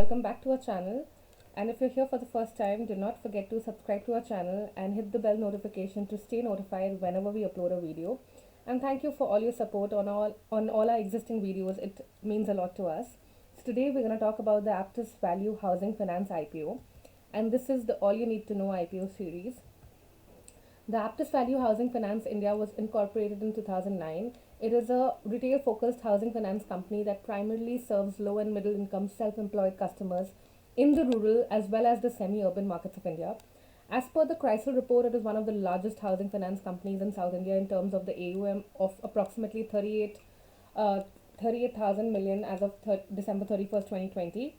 welcome back to our channel. And if you're here for the first time, do not forget to subscribe to our channel and hit the bell notification to stay notified whenever we upload a video. And thank you for all your support on all our existing videos. It means a lot to us. So today we're going to talk about the Aptus Value Housing Finance IPO, and this is the All You Need to Know IPO series. The Aptus Value Housing Finance India was incorporated in 2009. It is a retail-focused housing finance company that primarily serves low and middle-income self-employed customers in the rural as well as the semi-urban markets of India. As per the Chrysler report, it is one of the largest housing finance companies in South India in terms of the AUM of approximately 38,000 million as of December 31st, 2020.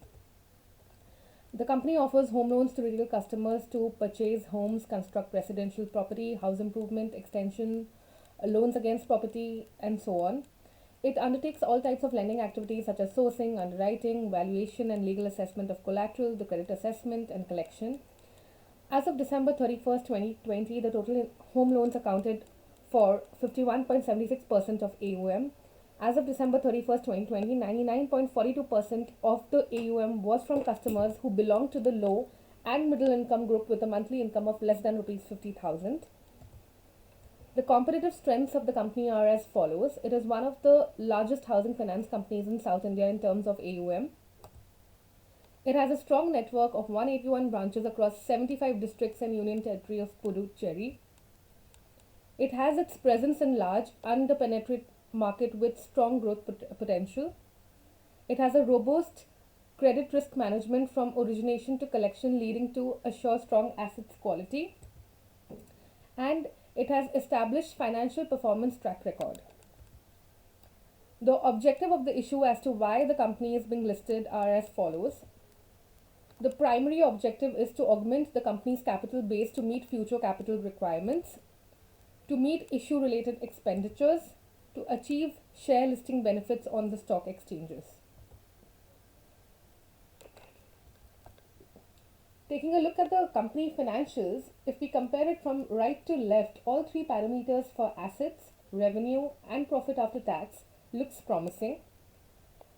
The company offers home loans to retail customers to purchase homes, construct residential property, house improvement, extension, loans against property, and so on. It undertakes all types of lending activities such as sourcing, underwriting, valuation, and legal assessment of collateral, the credit assessment, and collection. As of December 31st, 2020, the total home loans accounted for 51.76% of AUM. As of December 31st, 2020, 99.42% of the AUM was from customers who belong to the low and middle income group with a monthly income of less than rupees 50,000. The competitive strengths of the company are as follows. It is one of the largest housing finance companies in South India in terms of AUM. It has a strong network of 181 branches across 75 districts and Union Territory of Puducherry. It has its presence in large, underpenetrated market with strong growth potential. It has a robust credit risk management from origination to collection, leading to assure strong assets quality. And it has established financial performance track record. The objective of the issue as to why the company is being listed are as follows. The primary objective is to augment the company's capital base to meet future capital requirements, to meet issue related expenditures, to achieve share listing benefits on the stock exchanges. Taking a look at the company financials, if we compare it from right to left, all three parameters for assets, revenue, and profit after tax looks promising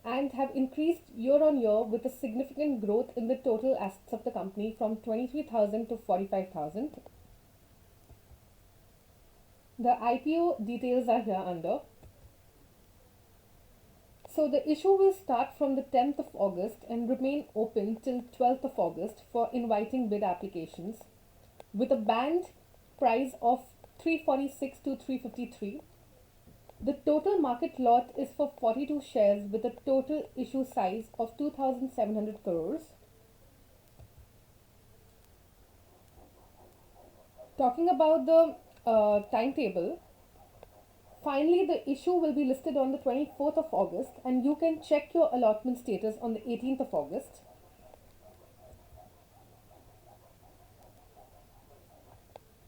and have increased year on year with a significant growth in the total assets of the company from 23,000 to 45,000. The IPO details are here under. So the issue will start from the 10th of August and remain open till 12th of August for inviting bid applications with a band price of 346 to 353. The total market lot is for 42 shares with a total issue size of 2,700 crores. Talking about the timetable, finally, the issue will be listed on the 24th of August and you can check your allotment status on the 18th of August.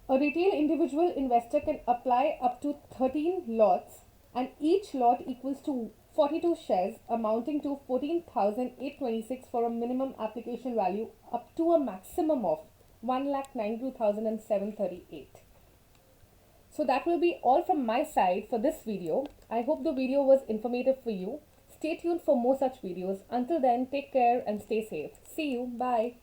A retail individual investor can apply up to 13 lots and each lot equals to 42 shares amounting to 14,826 for a minimum application value up to a maximum of 1,92,738. So that will be all from my side for this video. I hope the video was informative for you. Stay tuned for more such videos. Until then, take care and stay safe. See you. Bye.